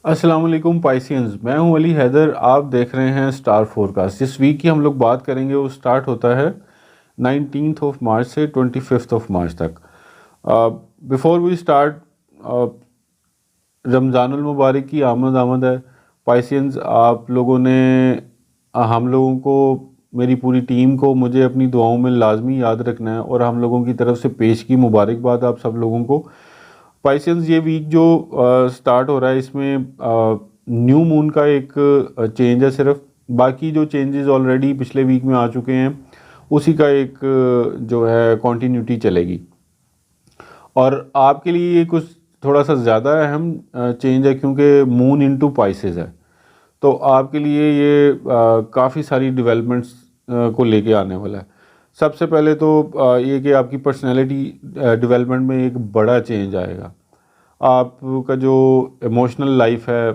अस्सलाम वालेकुम पाइसियंस। मैं हूं अली हैदर। आप देख रहे हैं स्टार फोरकास्ट। जिस वीक की हम लोग बात करेंगे वो स्टार्ट होता है 19th ऑफ मार्च से 25th ऑफ मार्च तक। बिफोर वी स्टार्ट, रमज़ानुल मुबारक की आमद आमद है। पाइसियंस, आप लोगों ने हम लोगों को, मेरी पूरी टीम को, मुझे अपनी दुआओं में लाजमी याद रखना है और हम लोगों की तरफ से पेश की मुबारकबाद आप सब लोगों को। पाइसेंस, ये वीक जो स्टार्ट हो रहा है इसमें न्यू मून का एक चेंज है सिर्फ। बाकी जो चेंजेस ऑलरेडी पिछले वीक में आ चुके हैं उसी का एक जो है कंटिन्यूटी चलेगी। और आपके लिए ये कुछ थोड़ा सा ज़्यादा अहम चेंज है क्योंकि मून इनटू पाइसेस है। तो आपके लिए ये काफ़ी सारी डेवलपमेंट्स को लेके आने वाला है। सबसे पहले तो ये कि आपकी पर्सनैलिटी डेवलपमेंट में एक बड़ा चेंज आएगा। आपका जो इमोशनल लाइफ है,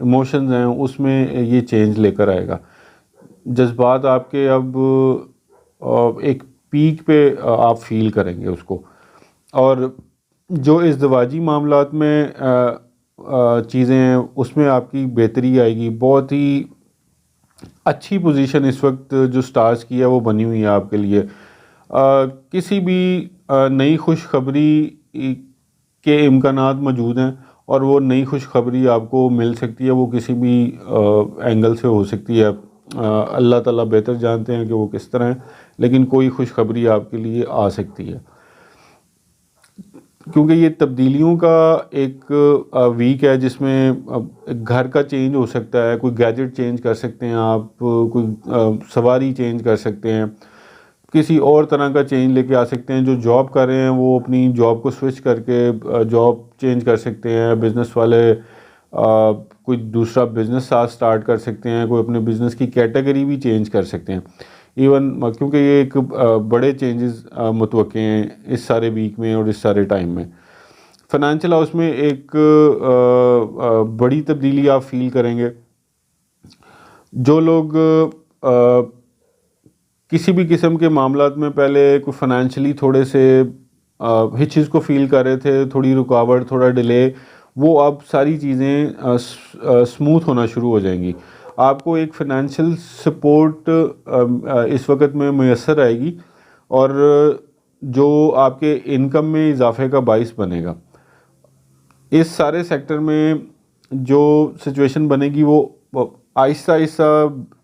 इमोशंस हैं, उसमें ये चेंज लेकर आएगा। जज्बात आपके अब एक पीक पे आप फील करेंगे उसको। और जो इज़्दिवाजी मामलात में चीज़ें हैं उसमें आपकी बेहतरी आएगी। बहुत ही अच्छी पोजीशन इस वक्त जो स्टार्स की है वो बनी हुई है आपके लिए। किसी भी नई खुशखबरी के इम्कानात मौजूद हैं और वो नई खुशखबरी आपको मिल सकती है। वो किसी भी एंगल से हो सकती है। अल्लाह ताला बेहतर जानते हैं कि वो किस तरह है, लेकिन कोई खुशखबरी आपके लिए आ सकती है क्योंकि ये तब्दीलियों का एक वीक है जिसमें घर का चेंज हो सकता है। कोई गैजेट चेंज कर सकते हैं आप, कोई सवारी चेंज कर सकते हैं, किसी और तरह का चेंज लेके आ सकते हैं। जो जॉब कर रहे हैं वो अपनी जॉब को स्विच करके जॉब चेंज कर सकते हैं। बिज़नेस वाले कोई दूसरा बिज़नेस साथ स्टार्ट कर सकते हैं। कोई अपने बिज़नेस की कैटेगरी भी चेंज कर सकते हैं इवन, क्योंकि ये एक बड़े चेंजेस मुतवक्के हैं इस सारे वीक में और इस सारे टाइम में। फाइनेंशियल हाउस में एक बड़ी तब्दीली आप फील करेंगे। जो लोग किसी भी किस्म के मामलात में पहले कोई फाइनेंशियली थोड़े से हिचेस को फील कर रहे थे, थोड़ी रुकावट, थोड़ा डिले, वो अब सारी चीज़ें स्मूथ होना शुरू हो जाएंगी। आपको एक फाइनेंशियल सपोर्ट इस वक्त में मैसर आएगी और जो आपके इनकम में इजाफे का बाइस बनेगा। इस सारे सेक्टर में जो सिचुएशन बनेगी वो आहिस्ता आहिस्ता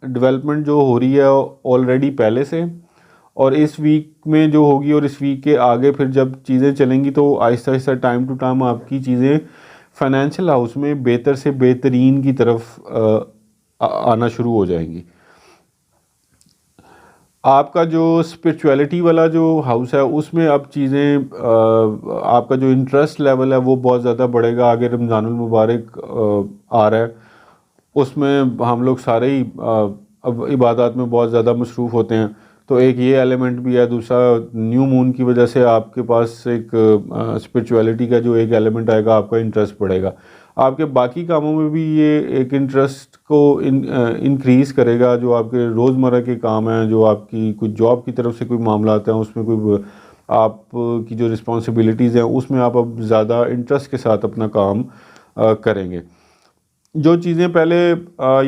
डेवलपमेंट जो हो रही है ऑलरेडी पहले से, और इस वीक में जो होगी और इस वीक के आगे फिर जब चीज़ें चलेंगी तो Aahista Aahista time to time आपकी चीज़ें फाइनेंशियल हाउस में बेहतर से बेहतरीन की तरफ आना शुरू हो जाएंगी। आपका जो स्पिरिचुअलिटी वाला जो हाउस है उसमें अब चीज़ें, आपका जो इंटरेस्ट लेवल है वो बहुत ज़्यादा बढ़ेगा। आगे रमज़ानुल मुबारक आ रहा है, उसमें हम लोग सारे ही अब इबादत में बहुत ज़्यादा मसरूफ़ होते हैं, तो एक ये एलिमेंट भी है। दूसरा, न्यू मून की वजह से आपके पास एक स्पिरिचुअलिटी का जो एक एलिमेंट आएगा, आपका इंटरेस्ट बढ़ेगा। आपके बाकी कामों में भी ये एक इंटरेस्ट को इंक्रीज़ करेगा। जो आपके रोज़मर्रा के काम हैं, जो आपकी कुछ जॉब की तरफ से कोई मामला आता है, उसमें कोई आपकी जो रिस्पॉन्सिबिलिटीज़ हैं उसमें आप अब ज़्यादा इंटरेस्ट के साथ अपना काम करेंगे। जो चीज़ें पहले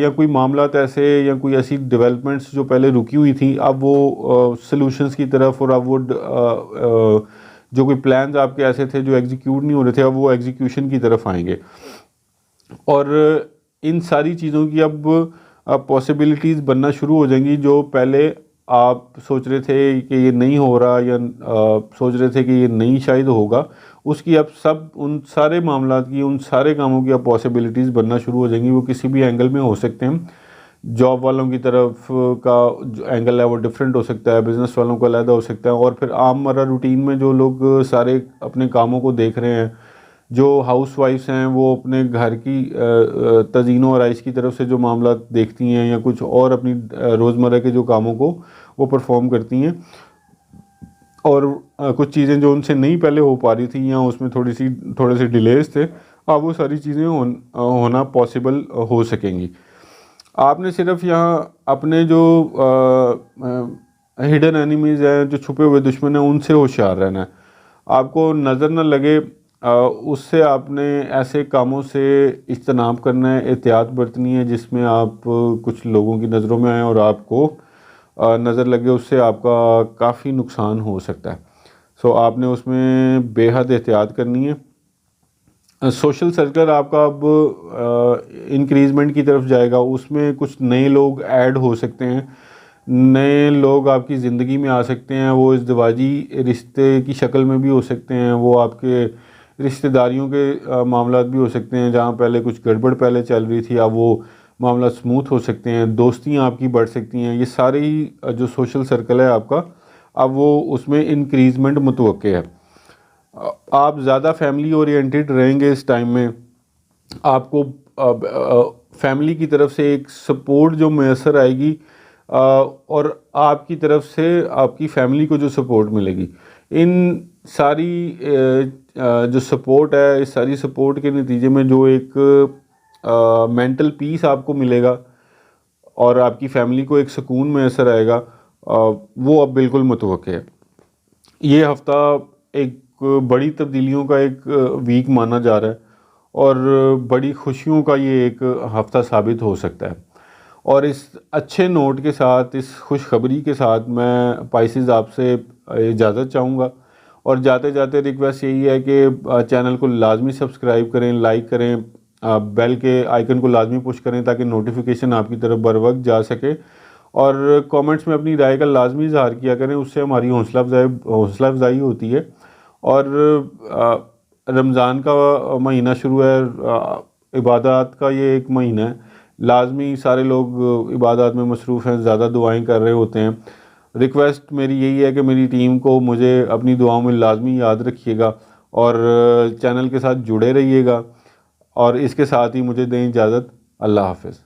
या कोई मामलात ऐसे या कोई ऐसी डेवलपमेंट्स जो पहले रुकी हुई थी, अब वो सॉल्यूशंस की तरफ, और अब वो जो कोई प्लान्स आपके ऐसे थे जो एग्जीक्यूट नहीं हो रहे थे, अब वो एग्जीक्यूशन की तरफ आएंगे। और इन सारी चीज़ों की अब पॉसिबिलिटीज़ बनना शुरू हो जाएंगी। जो पहले आप सोच रहे थे कि ये नहीं हो रहा या सोच रहे थे कि ये नहीं शायद होगा, उसकी अब सब उन सारे मामलात की, उन सारे कामों की अब पॉसिबिलिटीज़ बनना शुरू हो जाएंगी। वो किसी भी एंगल में हो सकते हैं। जॉब वालों की तरफ का जो एंगल है वो डिफरेंट हो सकता है, बिज़नेस वालों का अलग हो सकता है, और फिर आम मर्रा रूटीन में जो लोग सारे अपने कामों को देख रहे हैं, जो हाउस वाइफ्स हैं वो अपने घर की तज़ीनो और आइश की तरफ से जो मामला देखती हैं या कुछ और अपनी रोज़मर्रा के जो कामों को वो परफॉर्म करती हैं, और कुछ चीज़ें जो उनसे नहीं पहले हो पा रही थी या उसमें थोड़े से डिलेज थे, अब वो सारी चीज़ें होना पॉसिबल हो सकेंगी। आपने सिर्फ यहाँ अपने जो हिडन एनिमीज़ हैं, जो छुपे हुए दुश्मन हैं, उनसे होशियार रहना है। आपको नज़र न लगे उससे आपने ऐसे कामों से इज्तनाब करना है, एहतियात बरतनी है जिसमें आप कुछ लोगों की नज़रों में आए और आपको नज़र लगे, उससे आपका काफ़ी नुकसान हो सकता है। सो आपने उसमें बेहद एहतियात करनी है। सोशल सर्कल आपका अब इंक्रीज़मेंट की तरफ जाएगा, उसमें कुछ नए लोग ऐड हो सकते हैं, नए लोग आपकी ज़िंदगी में आ सकते हैं। वो इज़दिवाजी रिश्ते की शक्ल में भी हो सकते हैं, वो आपके रिश्तेदारियों के मामलात भी हो सकते हैं, जहाँ पहले कुछ गड़बड़ पहले चल रही थी अब वो मामला स्मूथ हो सकते हैं, दोस्तियाँ आपकी बढ़ सकती हैं। ये सारे ही जो सोशल सर्कल है आपका, अब वो उसमें इंक्रीज़मेंट मुतवक्के है। आप ज़्यादा फैमिली ओरिएंटेड रहेंगे इस टाइम में, आपको फैमिली की तरफ से एक सपोर्ट जो मैसर आएगी, और आपकी तरफ से आपकी फैमिली को जो सपोर्ट मिलेगी, इन सारी जो सपोर्ट है, इस सारी सपोर्ट के नतीजे में जो एक मेंटल पीस आपको मिलेगा और आपकी फैमिली को एक सुकून मैसर आएगा, वो अब बिल्कुल मुतवक्के है। ये हफ़्ता एक बड़ी तब्दीलियों का एक वीक माना जा रहा है और बड़ी खुशियों का ये एक हफ़्ता साबित हो सकता है। और इस अच्छे नोट के साथ, इस खुशखबरी के साथ मैं पाइसेस आपसे इजाज़त चाहूँगा, और जाते जाते रिक्वेस्ट यही है कि चैनल को लाजमी सब्सक्राइब करें, लाइक करें, बेल के आइकन को लाजमी पुश करें ताकि नोटिफिकेशन आपकी तरफ बर वक्त जा सके, और कमेंट्स में अपनी राय का लाजमी इज़हार किया करें, उससे हमारी हौसला अफजाई होती है। और रमज़ान का महीना शुरू है, इबादत का ये एक महीना है, लाजमी सारे लोग इबादत में मसरूफ़ हैं, ज़्यादा दुआएं कर रहे होते हैं। रिक्वेस्ट मेरी यही है कि मेरी टीम को मुझे अपनी दुआओं में लाजमी याद रखिएगा और चैनल के साथ जुड़े रहिएगा, और इसके साथ ही मुझे दें इजाज़त। अल्लाह हाफ़िज़।